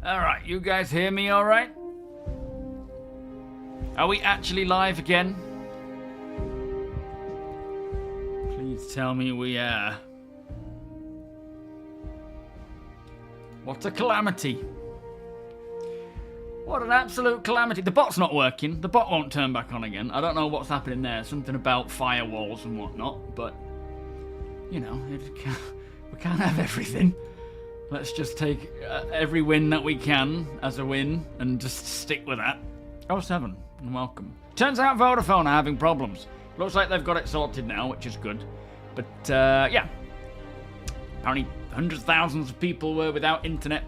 Alright, you guys hear me alright? Are we actually live again? Please tell me we are. What a calamity. What an absolute calamity. The bot's not working. The bot won't turn back on again. I don't know what's happening there. Something about firewalls and whatnot, but, you know, we can't have everything. Let's just take every win that we can as a win and just stick with that. 07, and welcome. Turns out Vodafone are having problems. Looks like they've got it sorted now, which is good. But, yeah. Apparently hundreds of thousands of people were without internet.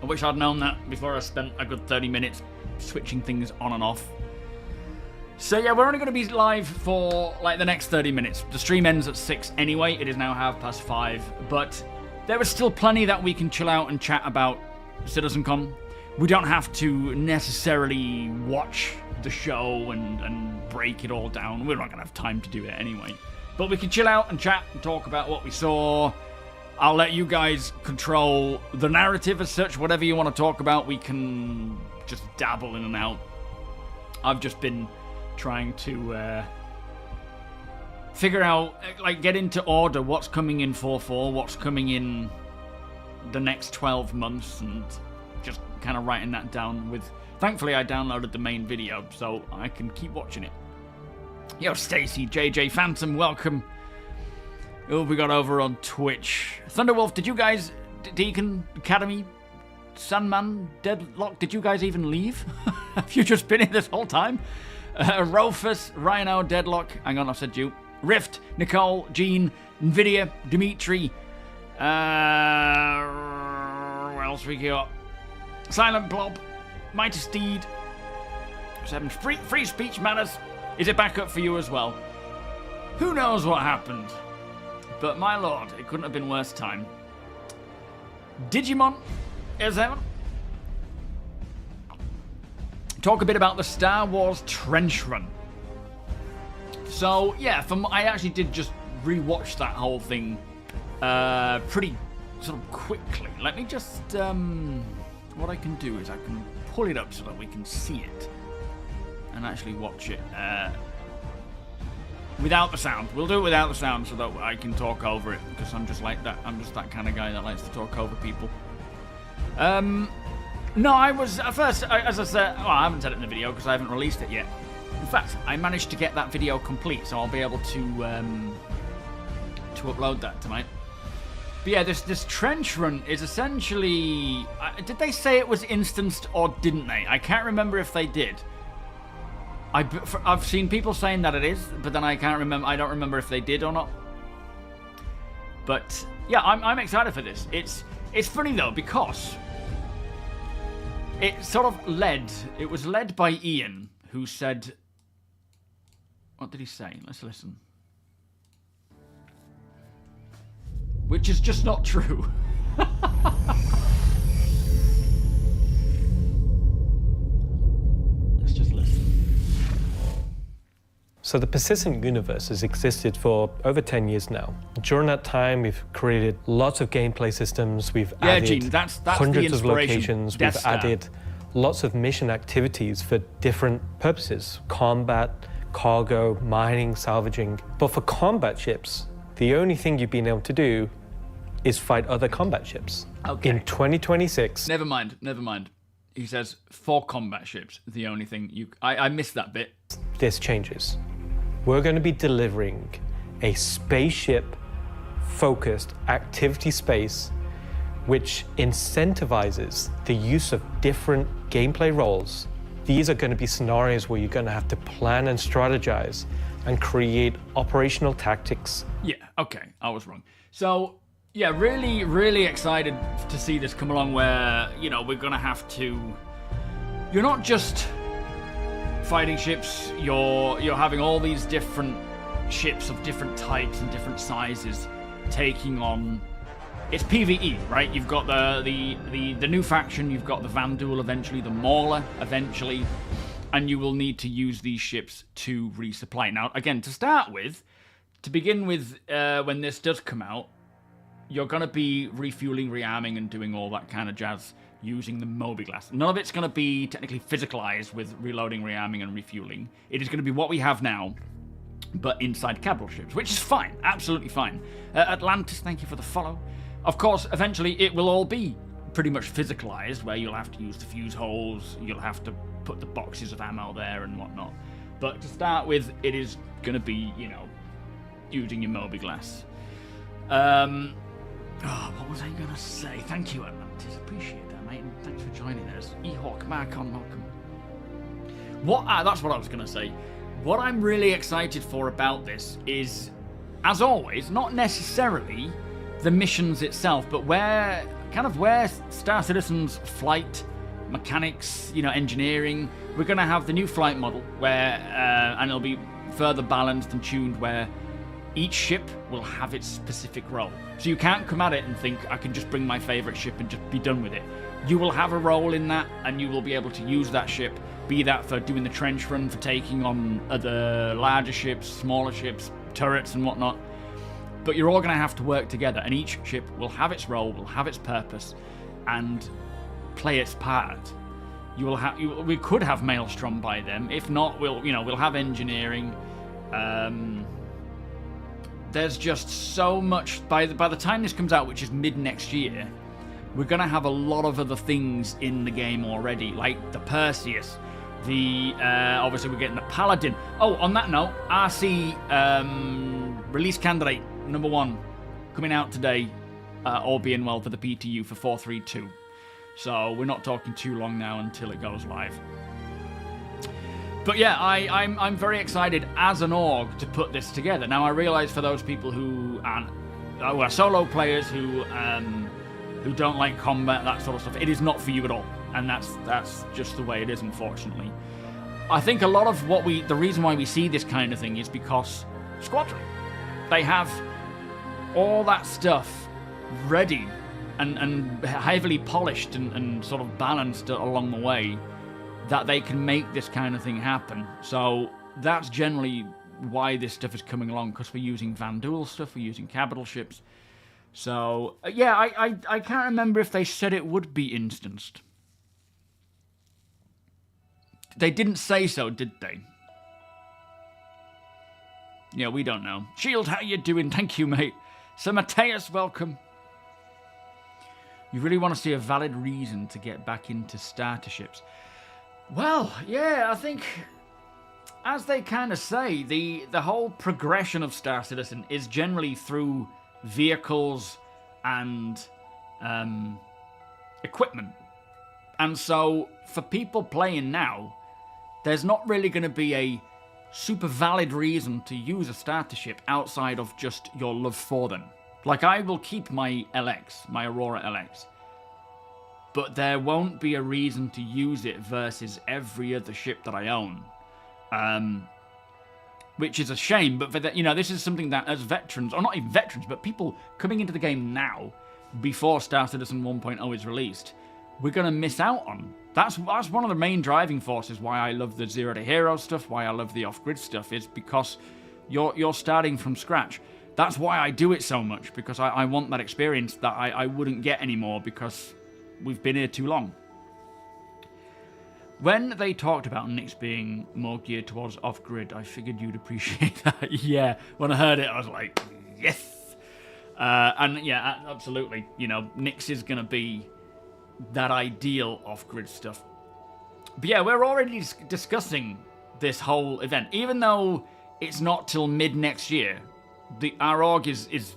I wish I'd known that before I spent a good 30 minutes switching things on and off. So yeah, we're only going to be live for like the next 30 minutes. The stream ends at 6 anyway. It is now 5:30, but there is still plenty that we can chill out and chat about Citizencon. We don't have to necessarily watch the show and break it all down. We're not going to have time to do it anyway. But we can chill out and chat and talk about what we saw. I'll let you guys control the narrative as such. Whatever you want to talk about, we can just dabble in and out. I've just been trying to figure out, like, get into order what's coming in 4.4, what's coming in the next 12 months, and just kind of writing that down with... Thankfully, I downloaded the main video, so I can keep watching it. Yo, Stacy, JJ, Phantom, welcome. Who have we got over on Twitch? Thunderwolf, did you guys... Deacon, Academy, Sandman, Deadlock, did you guys even leave? Have you just been in this whole time? Rofus, Rhino, Deadlock, hang on, I said you. Rift, Nicole, Jean, Nvidia, Dimitri, what else we got? Silent Blob, Mighty Steed, 7, free speech matters. Is it back up for you as well? Who knows what happened? But my lord, it couldn't have been worse time. Digimon is heaven. Talk a bit about the Star Wars Trench Run. So, yeah, I actually did just rewatch that whole thing pretty sort of quickly. Let me just... what I can do is I can pull it up so that we can see it. And actually watch it without the sound. We'll do it without the sound so that I can talk over it, because I'm just like that. I'm just that kind of guy that likes to talk over people. No, I was at first, as I said, well, I haven't said it in the video because I haven't released it yet. In fact, I managed to get that video complete, so I'll be able to upload that tonight. But yeah, this trench run is essentially... did they say it was instanced or didn't they? I can't remember if they did. I've seen people saying that it is, but then I can't remember. I don't remember if they did or not. But yeah, I'm excited for this. It's funny though, because it sort of led. It was led by Ian, who said, what did he say? Let's listen. Which is just not true. Let's just listen. So the persistent universe has existed for over 10 years now. During that time, we've created lots of gameplay systems. We've added Gene, that's hundreds of locations. Death We've Star. added lots of mission activities for different purposes: combat, cargo, mining, salvaging. But for combat ships, the only thing you've been able to do is fight other combat ships. Okay. In 2026... Never mind. He says, for combat ships, the only thing you... I missed that bit. This changes. We're going to be delivering a spaceship-focused activity space which incentivizes the use of different gameplay roles. These are going to be scenarios where you're going to have to plan and strategize and create operational tactics. Yeah, okay, I was wrong. So, yeah, really, really excited to see this come along where, you know, we're going to have to... You're not just fighting ships, you're having all these different ships of different types and different sizes taking on... It's PvE, right? You've got the new faction, you've got the Vanduul eventually, the Mauler eventually, and you will need to use these ships to resupply. Now, again, to start with, to begin with, when this does come out, you're going to be refueling, rearming, and doing all that kind of jazz using the MOBIGLASS. None of it's going to be technically physicalized with reloading, rearming, and refueling. It is going to be what we have now, but inside capital ships, which is fine, absolutely fine. Atlantis, thank you for the follow. Of course, eventually it will all be pretty much physicalized, where you'll have to use the fuse holes, you'll have to put the boxes of ammo there and whatnot. But to start with, it is going to be, you know, using your MOBIGLASS. What was I going to say? Thank you, Atlantis. Appreciate that, mate. And thanks for joining us. E-Hawk, Marcon, welcome. That's what I was going to say. What I'm really excited for about this is, as always, not necessarily the missions itself, but where Star Citizen's flight mechanics, you know, engineering. We're going to have the new flight model where, and it'll be further balanced and tuned where each ship will have its specific role. So you can't come at it and think, I can just bring my favorite ship and just be done with it. You will have a role in that, and you will be able to use that ship, be that for doing the trench run, for taking on other larger ships, smaller ships, turrets and whatnot. But you're all going to have to work together, and each ship will have its role, will have its purpose, and play its part. We could have Maelstrom by then. If not, we'll have engineering. There's just so much. By the time this comes out, which is mid next year, we're gonna have a lot of other things in the game already, like the Perseus. Obviously we're getting the Paladin. Oh, on that note, RC release candidate number 1 coming out today, all being well, for the PTU for 432. So we're not talking too long now until it goes live. But yeah, I'm very excited as an org to put this together. Now I realise for those people who are solo players who don't like combat, that sort of stuff, it is not for you at all, and that's just the way it is, unfortunately. I think a lot of the reason why we see this kind of thing is because Squadron, they have all that stuff ready and heavily polished and sort of balanced along the way, that they can make this kind of thing happen. So that's generally why this stuff is coming along, because we're using Vanduul stuff, we're using capital ships. So, yeah, I can't remember if they said it would be instanced. They didn't say so, did they? Yeah, we don't know. Shield, how you doing? Thank you, mate. Sir Mateus, welcome. You really want to see a valid reason to get back into starter ships? Well, yeah, I think, as they kind of say, the whole progression of Star Citizen is generally through vehicles and equipment. And so, for people playing now, there's not really going to be a super valid reason to use a starter ship outside of just your love for them. Like, I will keep my LX, my Aurora LX, but there won't be a reason to use it versus every other ship that I own. Which is a shame, but for this is something that as veterans, or not even veterans, but people coming into the game now, before Star Citizen 1.0 is released, we're going to miss out on. That's one of the main driving forces why I love the Zero to Hero stuff, why I love the off-grid stuff, is because you're starting from scratch. That's why I do it so much, because I want that experience that I wouldn't get anymore because we've been here too long. When they talked about Nyx being more geared towards off-grid, I figured you'd appreciate that. Yeah, when I heard it, I was like, yes! And yeah, absolutely. Nyx is going to be that ideal off-grid stuff. But yeah, we're already discussing this whole event. Even though it's not till mid next year, our org is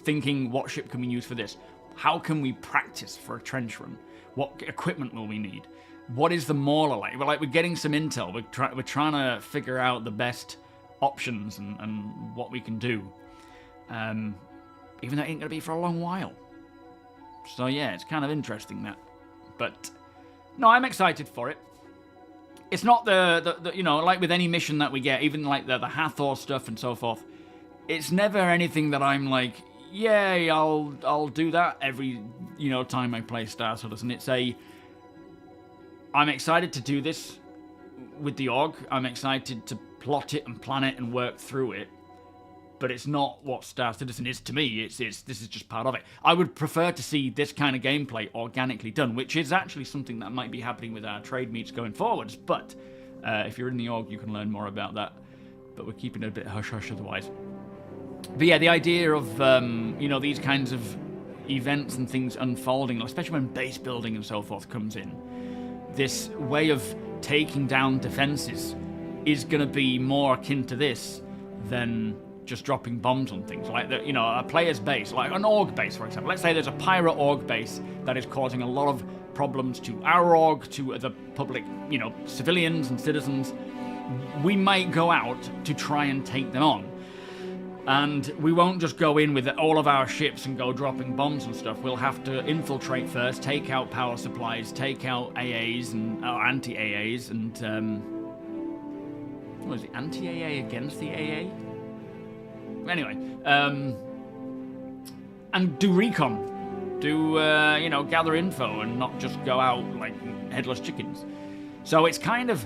thinking, what ship can we use for this? How can we practice for a trench run? What equipment will we need? What is the mauler like? We're getting some intel. We're trying to figure out the best options and what we can do. Even though it ain't going to be for a long while. So yeah, it's kind of interesting that. But no, I'm excited for it. It's not the like with any mission that we get, even like the Hathor stuff and so forth. It's never anything that I'm like, yay, I'll do that every time I play Star Citizen. I'm excited to do this with the org. I'm excited to plot it and plan it and work through it. but it's not what Star Citizen is to me. This is just part of it. I would prefer to see this kind of gameplay organically done, which is actually something that might be happening with our trade meets going forwards. But if you're in the org, you can learn more about that. But we're keeping it a bit hush-hush otherwise. But yeah, the idea of, you know, these kinds of events and things unfolding, especially when base building and so forth comes in, this way of taking down defenses is going to be more akin to this than just dropping bombs on things. Like, you know, a player's base, like an org base, for example. Let's say there's a pirate org base that is causing a lot of problems to our org, to the public, you know, civilians and citizens. We might go out to try and take them on. And we won't just go in with all of our ships and go dropping bombs and stuff. We'll have to infiltrate first, take out power supplies, take out AAs and anti-AAs, and what is it, anti-AA against the AA? Anyway, and do recon, do you know, gather info and not just go out like headless chickens. So it's kind of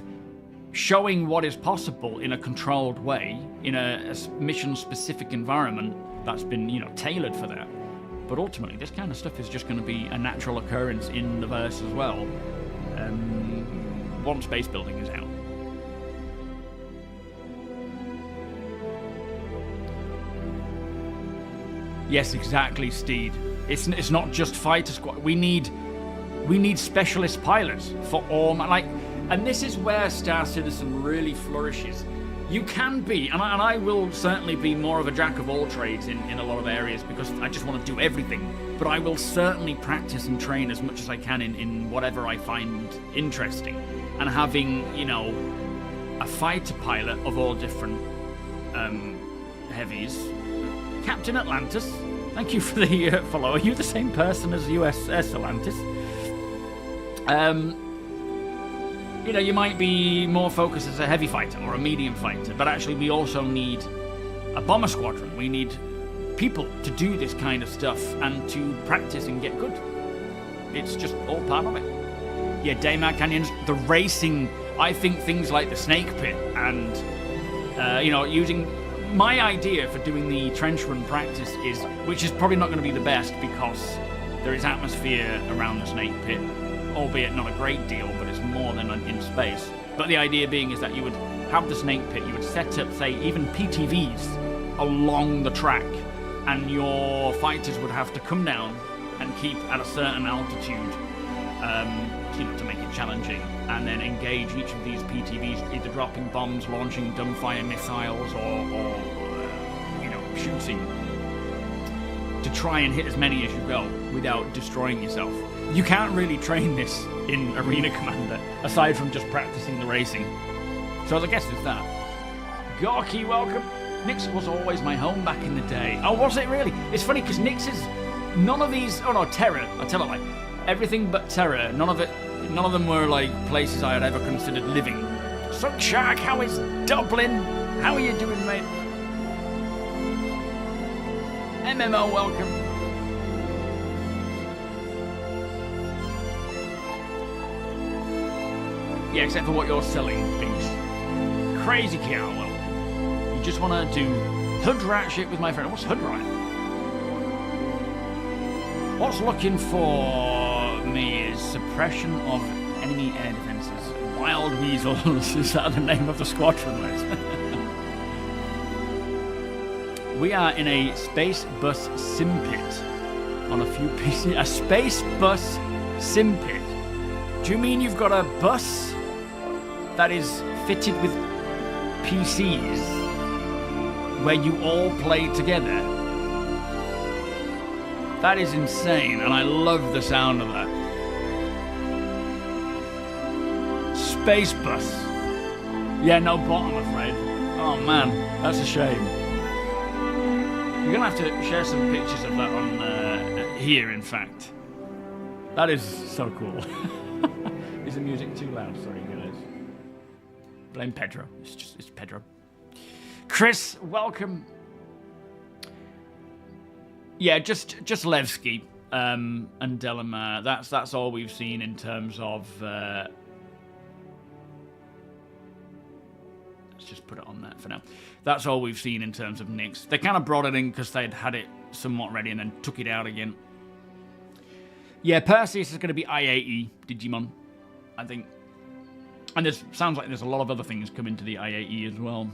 showing what is possible in a controlled way, in a mission-specific environment that's been, you know, tailored for that. But ultimately, this kind of stuff is just going to be a natural occurrence in the verse as well, once base building is out. Yes, exactly, Steed. It's not just fighter squad. We need specialist pilots for all, like. And this is where Star Citizen really flourishes. You can be, and I will certainly be more of a jack of all trades in a lot of areas because I just want to do everything. But I will certainly practice and train as much as I can in whatever I find interesting. And having, you know, a fighter pilot of all different heavies. Captain Atlantis, thank you for the follow. Are you the same person as USS Atlantis? You know, you might be more focused as a heavy fighter or a medium fighter, but actually we also need a bomber squadron. We need people to do this kind of stuff and to practice and get good. It's just all part of it. Yeah, Daymar Canyons, the racing, I think things like the Snake Pit and, you know, using... My idea for doing the trench run practice is, which is probably not going to be the best because there is atmosphere around the Snake Pit, albeit not a great deal, but it's more than in space. But the idea being is that you would have the Snake Pit, you would set up, say, even PTVs along the track, and your fighters would have to come down and keep at a certain altitude, you know, to make it challenging, and then engage each of these PTVs, either dropping bombs, launching dumbfire missiles, or you know, shooting, to try and hit as many as you go without destroying yourself. You can't really train this in Arena Commander, aside from just practicing the racing. So I guess it's that. Gorky, welcome. Nix was always my home back in the day. Oh, was it really? It's funny, because Nix is... None of these... Oh no, Terra. I tell it like... Everything but Terra. None of them were like places I had ever considered living. Sunk Shark, how is Dublin? How are you doing, mate? MMO, welcome. Yeah, except for what you're selling, Binks. Crazy cow, well. You just want to do hood rat shit with my friend. What's hood rat? What's looking for me is suppression of enemy air defenses. Wild Weasels, is that the name of the squadron list? We are in a space bus simpit on a few pieces. A space bus simpit? Do you mean you've got a bus that is fitted with PCs where you all play together? That is insane, and I love the sound of that. Space bus. Yeah, no bot, I'm afraid. Oh man, that's a shame. You're gonna have to share some pictures of that on here, in fact. That is so cool. Is the music too loud? Sorry, guys. Blame Pedro. It's Pedro. Chris, welcome. Yeah, just Levski and Delamar. That's all we've seen in terms of. Let's just put it on there for now. That's all we've seen in terms of Nyx. They kind of brought it in because they'd had it somewhat ready and then took it out again. Yeah, Perseus is going to be IAE Digimon, I think. And it sounds like there's a lot of other things coming to the IAE as well.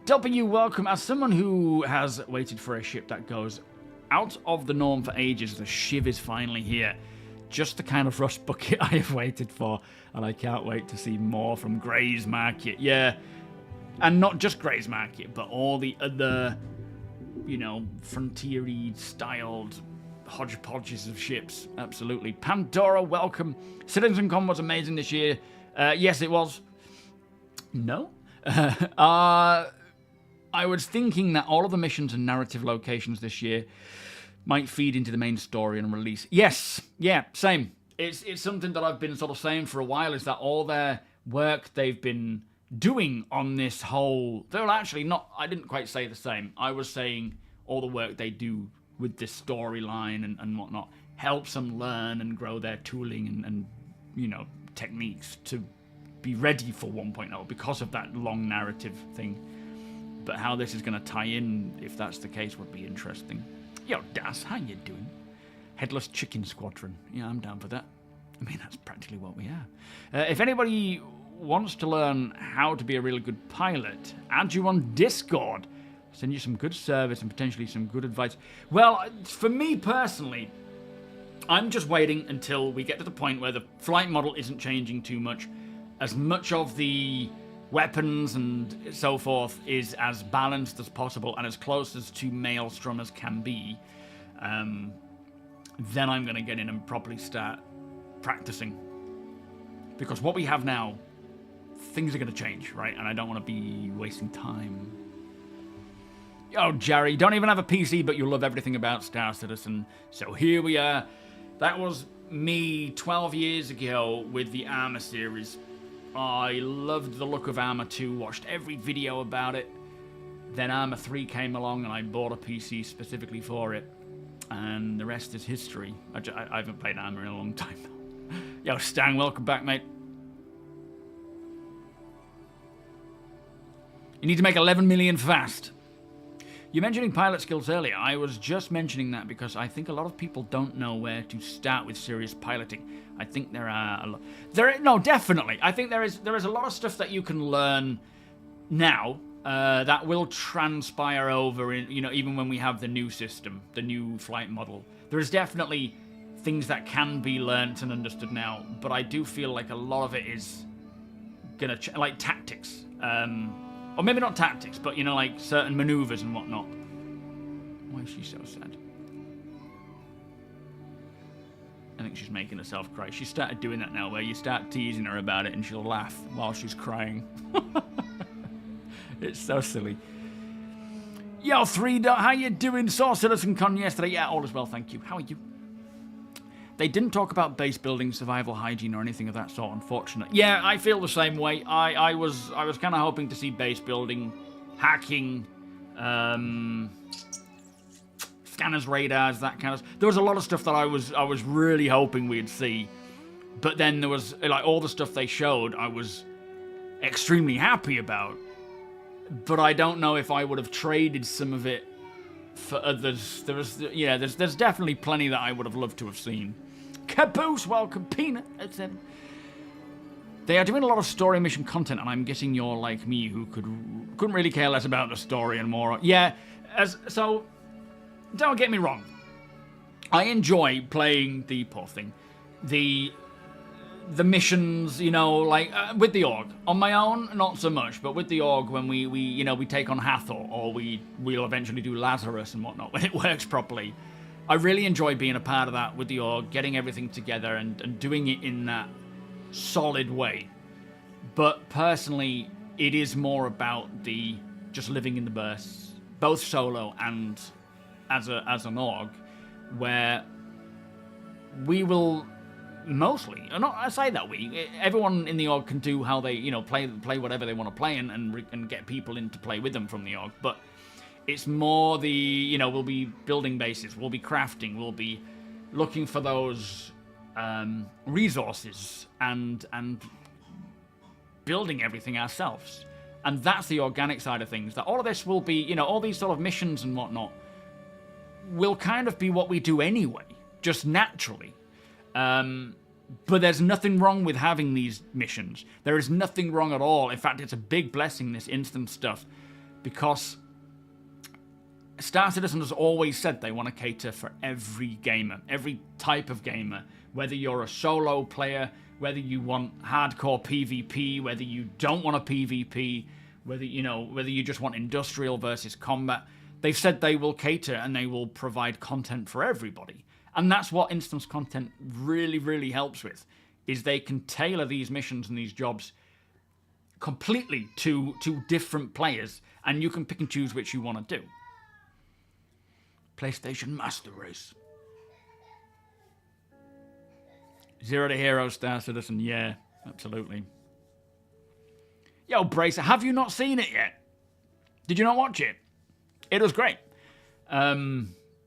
TOBII, welcome. As someone who has waited for a ship that goes out of the norm for ages, the Shiv is finally here. Just the kind of rust bucket I have waited for, and I can't wait to see more from Grey's Market. Yeah, and not just Grey's Market, but all the other, you know, frontier-y styled hodgepodges of ships. Absolutely. Pandora, welcome. Citizencon was amazing this year. Yes, it was. No? I was thinking that all of the missions and narrative locations this year might feed into the main story and release. Yes, yeah, same. It's something that I've been sort of saying for a while, is that all their work they've been doing on this whole... They're actually not... I didn't quite say the same. I was saying all the work they do with this storyline and whatnot helps them learn and grow their tooling and you know, techniques to be ready for 1.0 because of that long narrative thing. But how this is going to tie in, if that's the case, would be interesting. Yo, Das, how you doing? Headless Chicken Squadron. Yeah, I'm down for that. I mean, that's practically what we are. If anybody wants to learn how to be a really good pilot, add you on Discord. Send you some good service and potentially some good advice. Well, for me personally, I'm just waiting until we get to the point where the flight model isn't changing too much. As much of the weapons and so forth is as balanced as possible and as close as to Maelstrom as can be, then I'm going to get in and properly start practicing. Because what we have now, things are going to change, right? And I don't want to be wasting time. Oh, Jerry, don't even have a PC, but you love everything about Star Citizen. So here we are. That was me 12 years ago with the Armor series. I loved the look of Armor 2, watched every video about it. Then Armor 3 came along and I bought a PC specifically for it. And the rest is history. I haven't played Armor in a long time. Yo, Stan, welcome back, mate. You need to make 11 million fast. You're mentioning pilot skills earlier. I was just mentioning that because I think a lot of people don't know where to start with serious piloting. I think there are a lot. No, definitely. I think there is a lot of stuff that you can learn now that will transpire over in, you know, even when we have the new system, the new flight model. There is definitely things that can be learnt and understood now, but I do feel like a lot of it is gonna like tactics. Or maybe not tactics, but, you know, like certain maneuvers and whatnot. Why is she so sad? I think she's making herself cry. She started doing that now, where you start teasing her about it and she'll laugh while she's crying. It's so silly. Yo, 3 how you doing? Saw Citizencon yesterday. Yeah, all is well, thank you. How are you? They didn't talk about base building, survival hygiene, or anything of that sort, unfortunately. Yeah, I feel the same way. I was kind of hoping to see base building, hacking, scanners, radars, that kind of... There was a lot of stuff that I was really hoping we'd see. But then there was, like, all the stuff they showed, I was extremely happy about. But I don't know if I would have traded some of it for others. There's definitely plenty that I would have loved to have seen. Caboose, welcome. Peanut, etc. They are doing a lot of story mission content, and I'm guessing you're like me, who couldn't really care less about the story and more. Yeah, so don't get me wrong. I enjoy playing the poor thing, the missions, you know, like with the org. On my own, not so much, but with the org, when we take on Hathor, or we'll eventually do Lazarus and whatnot, when it works properly. I really enjoy being a part of that with the org, getting everything together and doing it in that solid way. But personally, it is more about the just living in the bursts, both solo and as an org, where we will mostly, not I say that everyone in the org can do how they, you know, play whatever they want to play and get people in to play with them from the org, but it's more the, you know, we'll be building bases, we'll be crafting, we'll be looking for those resources and building everything ourselves. And that's the organic side of things. That all of this will be, you know, all these sort of missions and whatnot will kind of be what we do anyway, just naturally. But there's nothing wrong with having these missions. There is nothing wrong at all. In fact, it's a big blessing, this instant stuff, because Star Citizen has always said they want to cater for every gamer, every type of gamer, whether you're a solo player, whether you want hardcore PvP, whether you don't want a PvP, whether you just want industrial versus combat. They've said they will cater and they will provide content for everybody. And that's what instance content really, really helps with, is they can tailor these missions and these jobs completely to different players, and you can pick and choose which you want to do. PlayStation Master Race. Zero to Hero, Star Citizen, yeah, absolutely. Yo, Bracer, have you not seen it yet? Did you not watch it? It was great.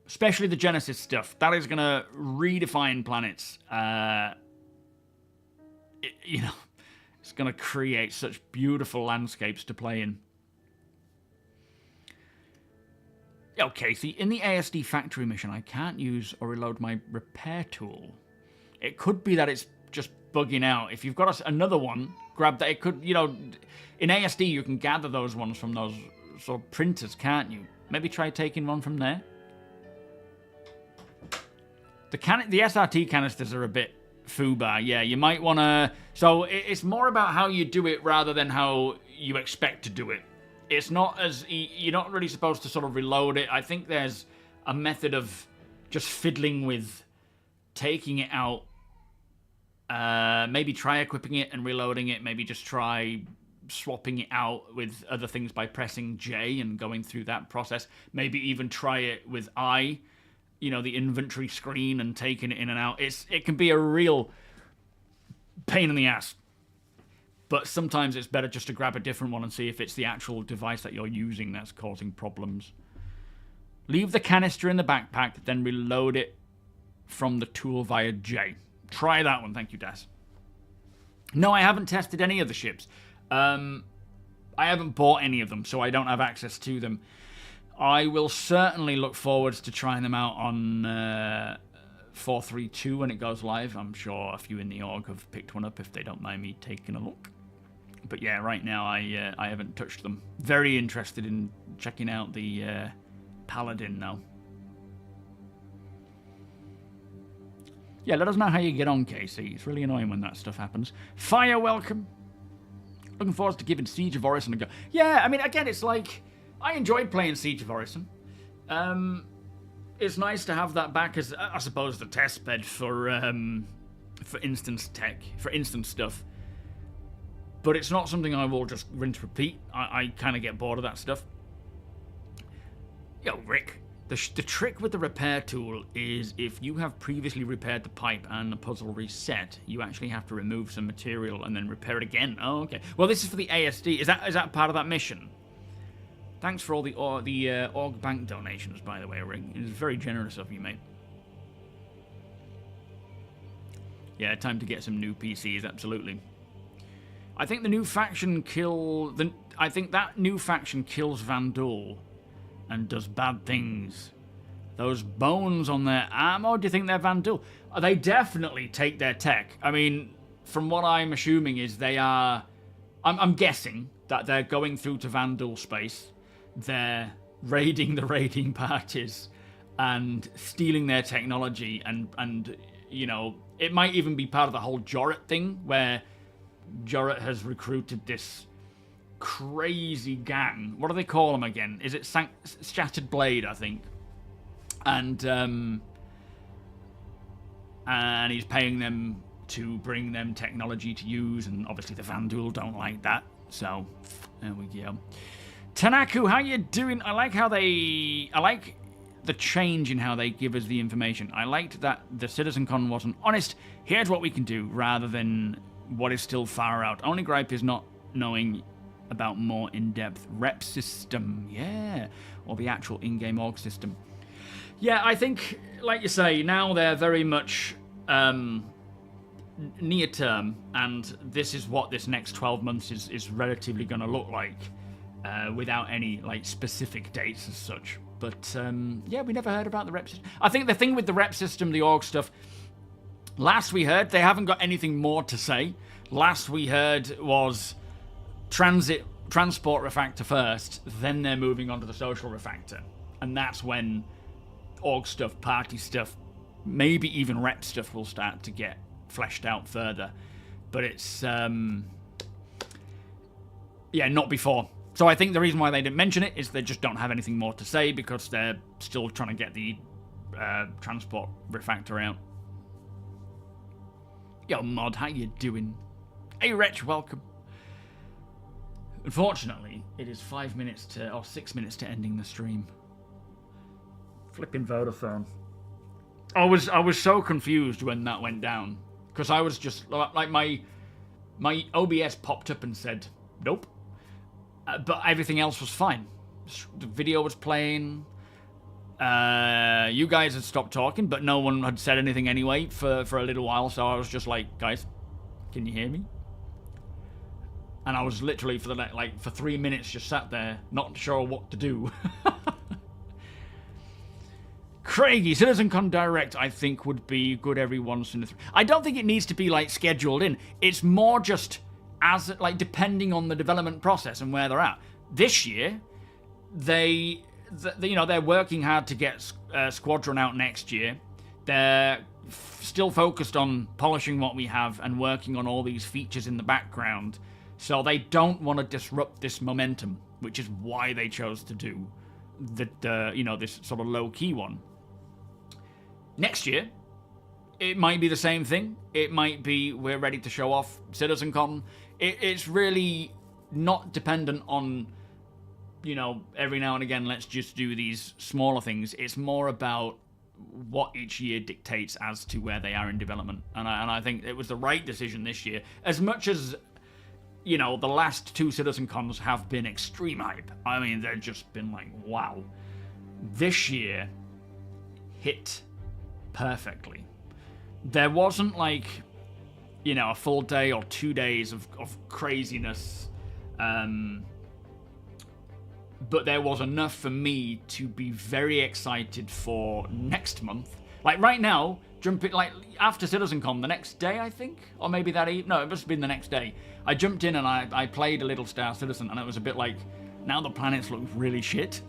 Especially the Genesis stuff. That is going to redefine planets. It's going to create such beautiful landscapes to play in. Yo, Casey, in the ASD factory mission, I can't use or reload my repair tool. It could be that it's just bugging out. If you've got another one, grab that. It could, in ASD, you can gather those ones from those sort of printers, can't you? Maybe try taking one from there. The SRT canisters are a bit foobar. Yeah, you might want to... So it's more about how you do it rather than how you expect to do it. It's not as... You're not really supposed to sort of reload it. I think there's a method of just fiddling with taking it out. Maybe try equipping it and reloading it. Maybe just try swapping it out with other things by pressing J and going through that process. Maybe even try it with I, the inventory screen, and taking it in and out. It can be a real pain in the ass. But sometimes it's better just to grab a different one and see if it's the actual device that you're using that's causing problems. Leave the canister in the backpack, then reload it from the tool via J. Try that one. Thank you, Das. No, I haven't tested any of the ships. I haven't bought any of them, so I don't have access to them. I will certainly look forward to trying them out on 432 when it goes live. I'm sure a few in the org have picked one up if they don't mind me taking a look. But yeah, right now I haven't touched them. Very interested in checking out the Paladin now. Yeah, let us know how you get on, Casey. It's really annoying when that stuff happens. Fire, welcome. Looking forward to giving Siege of Orison a go. Yeah, I mean, again, it's like... I enjoyed playing Siege of Orison. It's nice to have that back as, I suppose, the test bed for instance tech, for instance stuff. But it's not something I will just rinse repeat. I kind of get bored of that stuff. Yo, Rick. The trick with the repair tool is if you have previously repaired the pipe and the puzzle reset, you actually have to remove some material and then repair it again. Oh, okay. Well, this is for the ASD. Is that part of that mission? Thanks for all the org bank donations, by the way, Ring. It is very generous of you, mate. Yeah, time to get some new PCs, absolutely. I think the new faction I think that new faction kills Vanduul and does bad things. Those bones on their armor, do you think they're Vanduul? They definitely take their tech. I mean, from what I'm assuming is they are... I'm guessing that they're going through to Vanduul space. They're raiding the raiding parties and stealing their technology and it might even be part of the whole Jorrit thing where Jorrit has recruited this crazy gang. What do they call them again? Is it Shattered Blade, I think? And he's paying them to bring them technology to use, and obviously the Vanduul don't like that. So there we go. Tanaku, how you doing? I like the change in how they give us the information. I liked that the Citizencon wasn't honest. Here's what we can do, rather than what is still far out. Only gripe is not knowing about more in-depth rep system. Yeah. Or the actual in-game org system. Yeah, I think, like you say, now they're very much near term, and this is what this next 12 months is relatively going to look like, without any like specific dates as such. But yeah, we never heard about the rep system. I think the thing with the rep system, the org stuff, last we heard, they haven't got anything more to say. Last we heard was transport refactor first, then they're moving on to the social refactor. And that's when org stuff, party stuff, maybe even rep stuff will start to get fleshed out further. But it's, yeah, not before. So I think the reason why they didn't mention it is they just don't have anything more to say because they're still trying to get the transport refactor out. Yo, Mod, how you doing? Hey, Wretch, welcome. Unfortunately, it is 5 minutes to, or 6 minutes to ending the stream. Flipping Vodafone. I was so confused when that went down because I was just like my OBS popped up and said nope, but everything else was fine. The video was playing. You guys had stopped talking, but no one had said anything anyway for a little while. So I was just like, guys, can you hear me? And I was literally for 3 minutes just sat there, not sure what to do. Craigie, Citizencon Direct, I think would be good every once in a. I don't think it needs to be like scheduled in. It's more just as like depending on the development process and where they're at. This year, they're working hard to get Squadron out next year. They're still focused on polishing what we have and working on all these features in the background. So they don't want to disrupt this momentum, which is why they chose to do this sort of low-key one. Next year, it might be the same thing. It might be we're ready to show off Citizencon. It's really not dependent on, every now and again, let's just do these smaller things. It's more about what each year dictates as to where they are in development. And I think it was the right decision this year. As much as, the last two Citizencons have been extreme hype. I mean, they've just been like, wow. This year hit perfectly. There wasn't like, a full day or 2 days of craziness. But there was enough for me to be very excited for next month. Like right now, after Citizencon, the next day, I think? Or maybe that evening? No, it must have been the next day. I jumped in and I played a little Star Citizen, and it was a bit like, now the planets look really shit.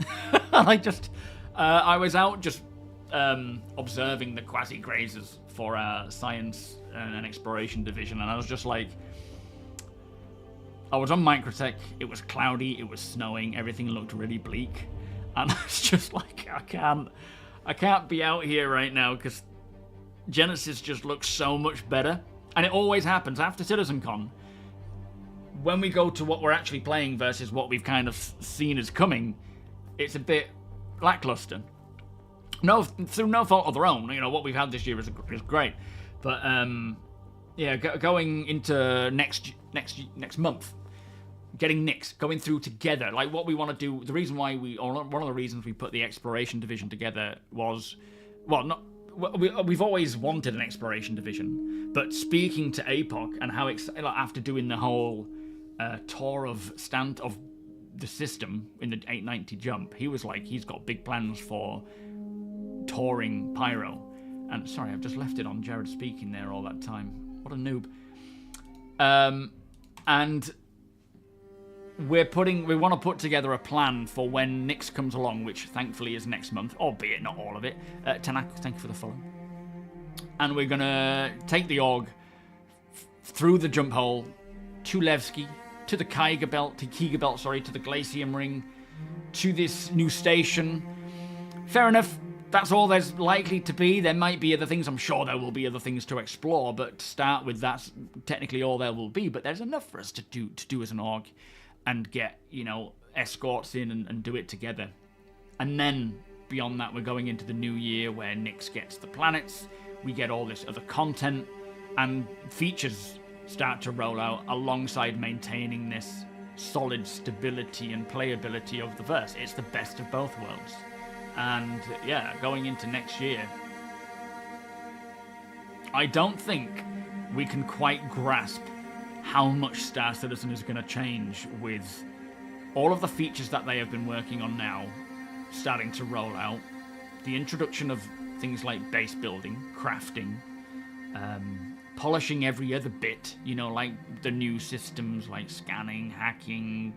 I was out just observing the quasi-grazers for our science and exploration division, and I was just like, I was on Microtech, it was cloudy, it was snowing, everything looked really bleak, and I was just like, I can't be out here right now because Genesis just looks so much better. And it always happens after Citizencon. When we go to what we're actually playing versus what we've kind of seen as coming, it's a bit lackluster. Through no fault of their own. What we've had this year is great. But going into next month, getting Nix, going through together, like what we want to do. The reason why one of the reasons we put the exploration division together was, we've always wanted an exploration division, but speaking to APOC and how after doing the whole tour of the system in the 890 jump, he was like, he's got big plans for touring Pyro. And sorry, I've just left it on Jared speaking there all that time. What a noob. And we want to put together a plan for when Nix comes along, which thankfully is next month, albeit not all of it. Tanak, thank you for the follow. And we're going to take the org through the jump hole to Levski, to the Kiga Belt, to the Glacium Ring, to this new station. Fair enough. That's all there's likely to be. There might be other things. I'm sure there will be other things to explore, but to start with, that's technically all there will be. But there's enough for us to do as an org and get, escorts in and do it together. And then beyond that, we're going into the new year where Nix gets the planets, we get all this other content, and features start to roll out alongside maintaining this solid stability and playability of the verse. It's the best of both worlds. And yeah, going into next year, I don't think we can quite grasp how much Star Citizen is going to change with all of the features that they have been working on now starting to roll out. The introduction of things like base building, crafting, polishing every other bit, you know, like the new systems like scanning, hacking,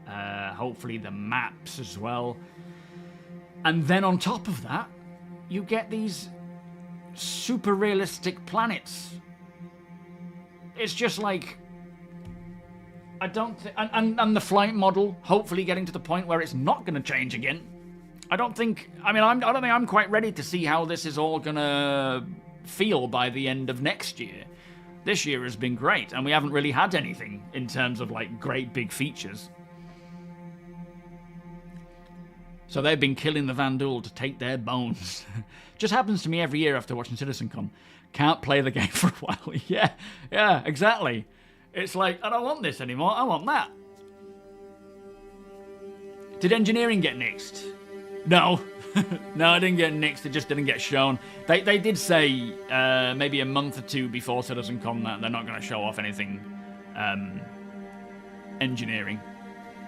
hopefully the maps as well. And then on top of that, you get these super realistic planets. It's just like, I don't think, and the flight model hopefully getting to the point where it's not going to change again. I don't think I'm quite ready to see how this is all going to feel by the end of next year. This year has been great, and we haven't really had anything in terms of like great big features. So they've been killing the Vanduul to take their bones. Just happens to me every year after watching Citizencon. Can't play the game for a while. Yeah, exactly. It's like, I don't want this anymore, I want that. Did engineering get nixed? No. No, I didn't get nixed, it just didn't get shown. They did say maybe a month or two before Citizencon that they're not going to show off anything engineering.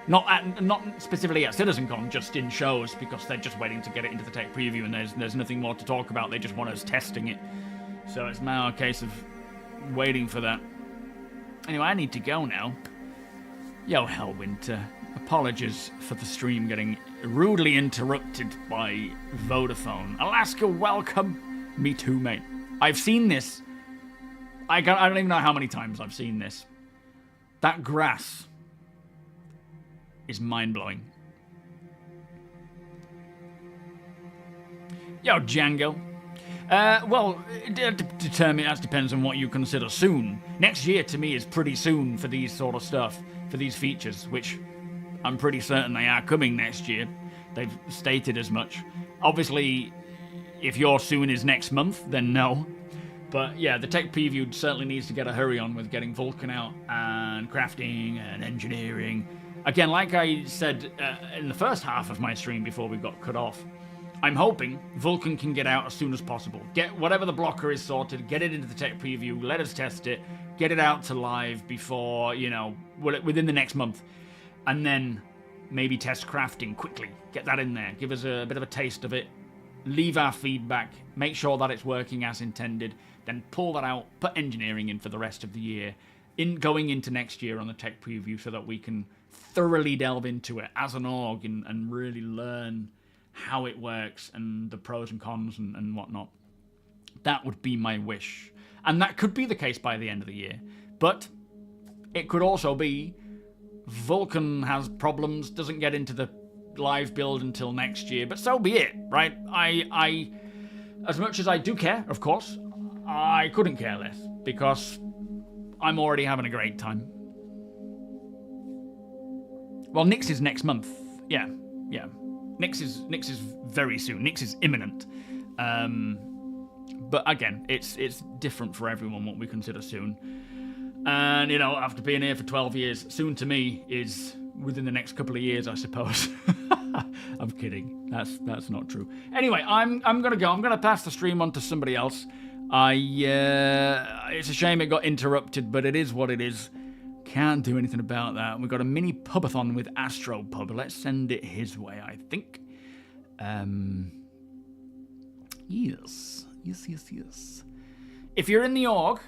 Not specifically at Citizencon, just in shows, because they're just waiting to get it into the tech preview and there's nothing more to talk about. They just want us testing it. So it's now a case of waiting for that. Anyway, I need to go now. Yo, Hellwinter. Apologies for the stream getting rudely interrupted by Vodafone. Alaska, welcome. Me too, mate. I've seen this. I don't even know how many times I've seen this. That grass is mind-blowing. Yo, Django. Well, that depends on what you consider soon. Next year, to me, is pretty soon for these sort of stuff, for these features, which I'm pretty certain they are coming next year. They've stated as much. Obviously, if your soon is next month, then no. But yeah, the tech preview certainly needs to get a hurry on with getting Vulcan out and crafting and engineering. Again, like I said in the first half of my stream before we got cut off, I'm hoping Vulcan can get out as soon as possible. Get whatever the blocker is sorted, get it into the tech preview, let us test it, get it out to live before, you know, within the next month. And then maybe test crafting quickly. Get that in there. Give us a bit of a taste of it. Leave our feedback. Make sure that it's working as intended. Then pull that out. Put engineering in for the rest of the year. Going into next year on the tech preview so that we can thoroughly delve into it as an org and really learn how it works and the pros and cons and whatnot. That would be my wish. And that could be the case by the end of the year. But it could also be Vulcan has problems, doesn't get into the live build until next year, but so be it, right? I as much as I do care, of course, I couldn't care less, because I'm already having a great time. Well, Nix is next month. Yeah. Nix is very soon. Nix is imminent. But again, it's different for everyone what we consider soon. And, you know, after being here for 12 years, soon to me is within the next couple of years, I suppose. I'm kidding. That's not true. Anyway, I'm gonna go. I'm gonna pass the stream on to somebody else. It's a shame it got interrupted, but it is what it is. Can't do anything about that. We've got a mini pubathon with Astropub. Let's send it his way, I think. Yes. If you're in the org,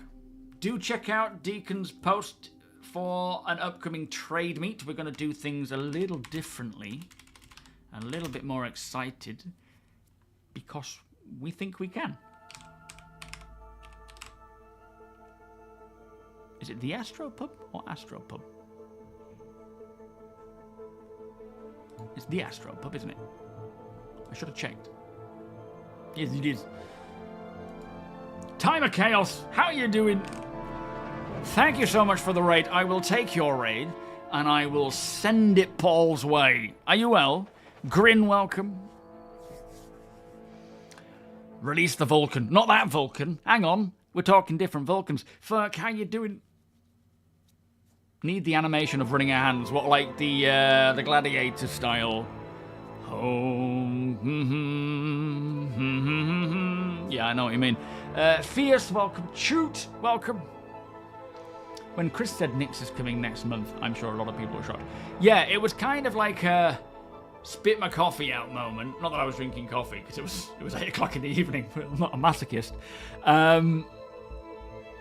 do check out Deacon's post for an upcoming trade meet. We're going to do things a little differently, a little bit more excited, because we think we can. Is it the Astropub or Astropub? It's the Astropub, isn't it? I should have checked. Yes, it is. Time of Chaos, how you doing? Thank you so much for the raid. I will take your raid, and I will send it Paul's way. Are you well? Grin, welcome. Release the Vulcan. Not that Vulcan. Hang on. We're talking different Vulcans. Fuck, how you doing? Need the animation of running our hands. What, like the Gladiator style? Home. Yeah, I know what you mean. Fierce, welcome. Shoot, welcome. When Chris said Nyx is coming next month, I'm sure a lot of people were shocked. Yeah, it was kind of like a spit my coffee out moment. Not that I was drinking coffee, because it was 8 o'clock in the evening. I'm not a masochist.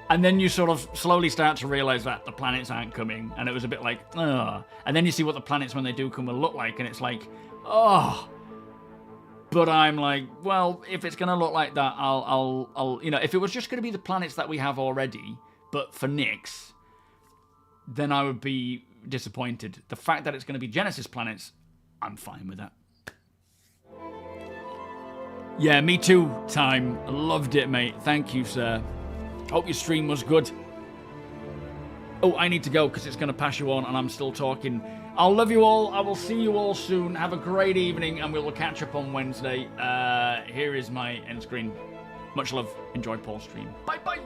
And then you sort of slowly start to realize that the planets aren't coming, and it was a bit like, ugh. And then you see what the planets, when they do come, will look like, and it's like, oh. But I'm like, well, if it's going to look like that, I'll, you know, if it was just going to be the planets that we have already, but for Nyx, then I would be disappointed. The fact that it's going to be Genesis planets, I'm fine with that. Yeah, me too, Time. I loved it, mate. Thank you, sir. Hope your stream was good. Oh, I need to go because it's going to pass you on and I'm still talking. I'll love you all. I will see you all soon. Have a great evening and we will catch up on Wednesday. Here is my end screen. Much love. Enjoy Paul's stream. Bye-bye.